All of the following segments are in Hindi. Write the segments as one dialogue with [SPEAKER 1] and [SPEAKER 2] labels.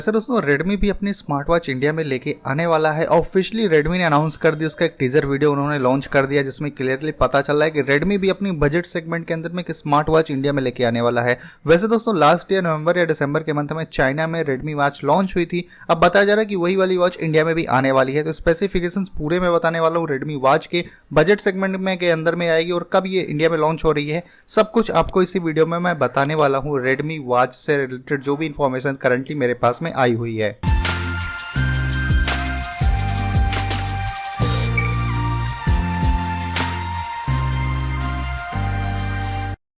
[SPEAKER 1] वैसे दोस्तों Redmi भी अपनी स्मार्ट वॉच इंडिया में लेके आने वाला है। ऑफिशियली Redmi ने अनाउंस कर दिया, उसका एक टीजर वीडियो उन्होंने लॉन्च कर दिया जिसमें क्लियरली पता चल रहा है कि Redmi भी अपनी बजट सेगमेंट के अंदर में एक स्मार्ट वॉच इंडिया में लेके आने वाला है। वैसे दोस्तों लास्ट ईयर नवंबर या दिसंबर के मंथ में चाइना में Redmi वॉच लॉन्च हुई थी। अब बताया जा रहा है कि वही वाली वॉच इंडिया में भी आने वाली है। तो स्पेसिफिकेशंस पूरे में बताने वाला हूँ Redmi वॉच के बजट सेगमेंट में के अंदर में आएगी और कब ये इंडिया में लॉन्च हो रही है, सब कुछ आपको इसी वीडियो में मैं बताने वाला हूँ। Redmi वॉच से रिलेटेड जो भी इंफॉर्मेशन करंटली मेरे पास में आई हुई है।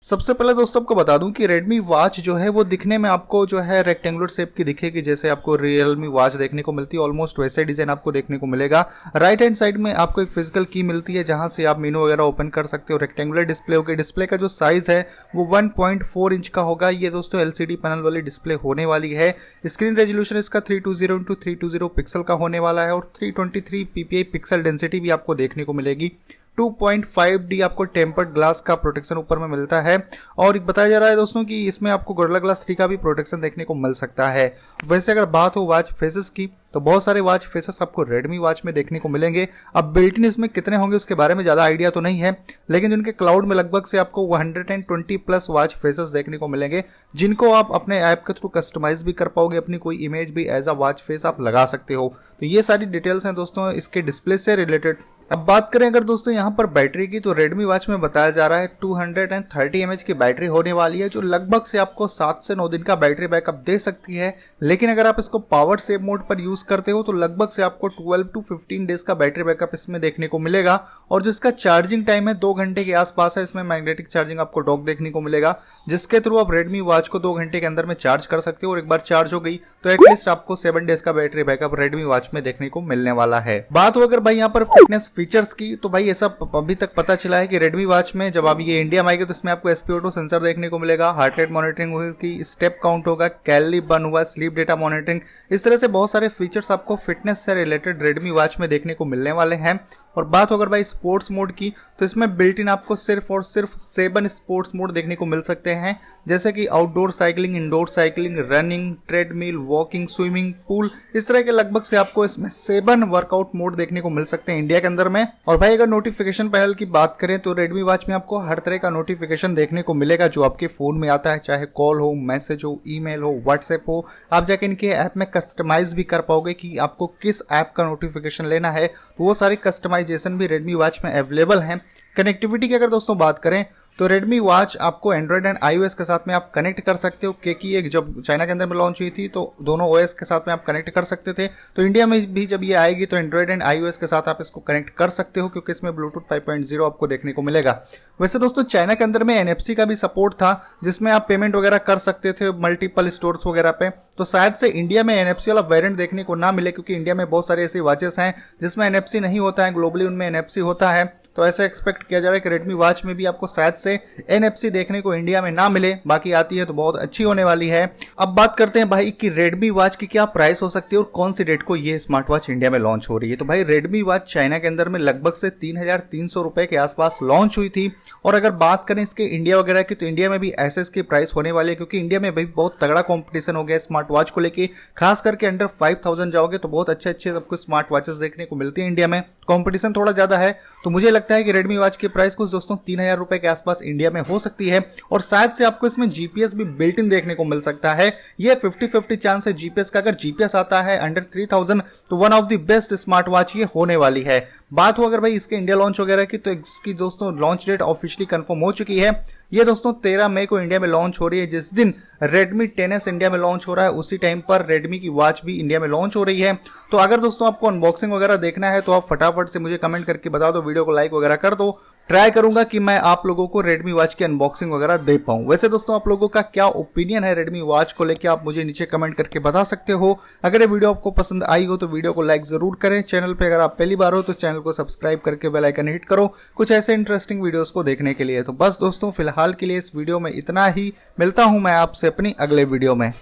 [SPEAKER 1] सबसे पहले दोस्तों आपको बता दूं कि Redmi वॉच जो है वो दिखने में आपको जो है रेक्टेंगुलर शेप की दिखेगी, जैसे आपको Realme वॉच देखने को मिलती है। ऑलमोस्ट वैसे डिजाइन आपको देखने को मिलेगा। राइट हैंड साइड में आपको एक फिजिकल की मिलती है जहां से आप मेनू वगैरह ओपन कर सकते हो। रेक्टेंगुलर डिस्प्ले होगी। डिस्प्ले का जो साइज है वो 1.4 इंच का होगा। ये दोस्तों LCD पैनल वाली डिस्प्ले होने वाली है। स्क्रीन रेजोल्यूशन इसका 320x320 पिक्सल का होने वाला है और 323 ppi पिक्सल डेंसिटी भी आपको देखने को मिलेगी। 2.5D आपको टेम्पर्ड ग्लास का प्रोटेक्शन ऊपर में मिलता है और बताया जा रहा है दोस्तों कि इसमें आपको गोरिल्ला ग्लास 3 का भी प्रोटेक्शन देखने को मिल सकता है। वैसे अगर बात हो वॉच फेसेस की तो बहुत सारे वॉच फेसेस आपको Redmi वॉच में देखने को मिलेंगे। अब बिल्ट इन इसमें कितने होंगे उसके बारे में ज़्यादा आइडिया तो नहीं है, लेकिन जिनके क्लाउड में लगभग से आपको 120 प्लस वॉच फेसेस देखने को मिलेंगे, जिनको आप अपने ऐप के थ्रू कस्टमाइज भी कर पाओगे। अपनी कोई इमेज भी एज अ वॉच फेस आप लगा सकते हो। तो ये सारी डिटेल्स हैं दोस्तों इसके डिस्प्ले से रिलेटेड। अब बात करें अगर दोस्तों यहाँ पर बैटरी की, तो Redmi वॉच में बताया जा रहा है 230 mAh की बैटरी होने वाली है, जो लगभग से आपको 7 से 9 दिन का बैटरी बैकअप दे सकती है। लेकिन अगर आप इसको पावर सेव मोड पर यूज करते हो तो लगभग से आपको 12 to 15 डेज का बैटरी बैकअप इसमें देखने को मिलेगा। और जिसका चार्जिंग टाइम है 2 घंटे के आसपास है। इसमें मैग्नेटिक चार्जिंग आपको डॉक देखने को मिलेगा, जिसके थ्रू आप Redmi वॉच को 2 घंटे के अंदर में चार्ज कर सकते हो। और एक बार चार्ज हो गई तो एटलीस्ट आपको 7 डेज का बैटरी बैकअप Redmi वॉच में देखने को मिलने वाला है। बात हो अगर भाई यहाँ पर फिटनेस फीचर्स की, तो भाई ऐसा अभी तक पता चला है कि Redmi वॉच में जब आप ये इंडिया में आएगी तो इसमें आपको SpO2 सेंसर देखने को मिलेगा, हार्ट रेट मॉनिटरिंग होगी, स्टेप काउंट होगा, कैलोरी बर्न हुआ, स्लीप डेटा मॉनिटरिंग। इस तरह से बहुत सारे फीचर्स आपको फिटनेस से रिलेटेड Redmi वॉच में देखने को मिलने वाले हैं। और बात हो अगर भाई स्पोर्ट्स मोड की, तो इसमें बिल्ट इन आपको सिर्फ और सिर्फ 7 स्पोर्ट्स मोड देखने को मिल सकते हैं, जैसे कि outdoor cycling, indoor cycling, running, treadmill, walking, swimming, pool. इस तरह के लगभग से आपको इसमें 7 वर्कआउट मोड देखने को मिल सकते हैं इंडिया के अंदर में। और भाई अगर नोटिफिकेशन पैनल की बात करें तो Redmi वॉच में आपको हर तरह का नोटिफिकेशन देखने को मिलेगा जो आपके फोन में आता है, चाहे कॉल हो, मैसेज हो, ईमेल हो, व्हाट्सएप हो। आप जाके इनके ऐप में कस्टमाइज भी कर पाओगे कि आपको किस ऐप का नोटिफिकेशन लेना है, तो वो सारी कस्टमाइजेशन भी Redmi वॉच में अवेलेबल है। कनेक्टिविटी की अगर दोस्तों बात करें तो Redmi वॉच आपको एंड्रॉइड एंड iOS के साथ में आप कनेक्ट कर सकते हो, क्योंकि एक जब चाइना के अंदर में लॉन्च हुई थी तो दोनों OS के साथ में आप कनेक्ट कर सकते थे। तो इंडिया में भी जब ये आएगी तो एंड्रॉइड एंड iOS के साथ आप इसको कनेक्ट कर सकते हो, क्योंकि इसमें ब्लूटूथ 5.0 आपको देखने को मिलेगा। वैसे दोस्तों चाइना के अंदर में NFC का भी सपोर्ट था, जिसमें आप पेमेंट वगैरह कर सकते थे मल्टीपल स्टोर्स वगैरह पे। तो शायद से इंडिया में NFC वाला वेरिएंट देखने को ना मिले, क्योंकि इंडिया में बहुत सारे ऐसे वॉचेस हैं जिसमें NFC नहीं होता है, ग्लोबली उनमें NFC होता है। तो ऐसा एक्सपेक्ट किया जा रहा है कि Redmi वॉच में भी आपको शायद से NFC देखने को इंडिया में ना मिले, बाकी आती है तो बहुत अच्छी होने वाली है। अब बात करते हैं भाई कि Redmi वॉच की क्या प्राइस हो सकती है और कौन सी डेट को ये स्मार्ट वॉच इंडिया में लॉन्च हो रही है। तो भाई Redmi वॉच चाइना के अंदर में लगभग से 3,300 रुपए के आसपास लॉन्च हुई थी। और अगर बात करें इसके इंडिया वगैरह की, तो इंडिया में भी ऐसे इसकी प्राइस होने वाली है, क्योंकि इंडिया में भाई बहुत तगड़ा कॉम्पिटिशन हो गया स्मार्ट वॉच को लेके। खास करके अंडर 5000 जाओगे तो बहुत अच्छे अच्छे सबको स्मार्ट वॉचेस देखने को मिलती है इंडिया में। कंपटीशन थोड़ा ज्यादा है, तो मुझे लगता है कि Redmi वॉच की प्राइस कुछ दोस्तों 3000 रुपए के आसपास इंडिया में हो सकती है। और शायद से आपको इसमें GPS भी बिल्ट इन देखने को मिल सकता है। ये 50-50 चांस है GPS का। अगर GPS आता है अंडर 3000 तो one of the best smart watch ये होने वाली है। बात हो अगर भाई इसके इंडिया लॉन्च वगैरह की, तो इसकी दोस्तों लॉन्च डेट ऑफिशियली कंफर्म हो चुकी है। ये दोस्तों 13 मई को इंडिया में लॉन्च हो रही है। जिस दिन Redmi 10S इंडिया में लॉन्च हो रहा है उसी टाइम पर Redmi की वॉच भी इंडिया में लॉन्च हो रही है। तो अगर दोस्तों आपको अनबॉक्सिंग वगैरह देखना है तो आप फटाफट से मुझे कमेंट करके बता दो, वीडियो को लाइक वगैरह कर दो। ट्राई करूंगा कि मैं आप लोगों को Redmi वॉच की अनबॉक्सिंग वगैरह दे पाऊं। वैसे दोस्तों आप लोगों का क्या ओपिनियन है Redmi वॉच को लेकर, आप मुझे नीचे कमेंट करके बता सकते हो। अगर ये वीडियो आपको पसंद आई हो तो वीडियो को लाइक जरूर करें। चैनल पे अगर आप पहली बार हो तो चैनल को सब्सक्राइब करके बेल आइकन हिट करो कुछ ऐसे इंटरेस्टिंग वीडियोस को देखने के लिए। तो बस दोस्तों फिलहाल के लिए इस वीडियो में इतना ही। मिलता हूं मैं आपसे अपनी अगले वीडियो में।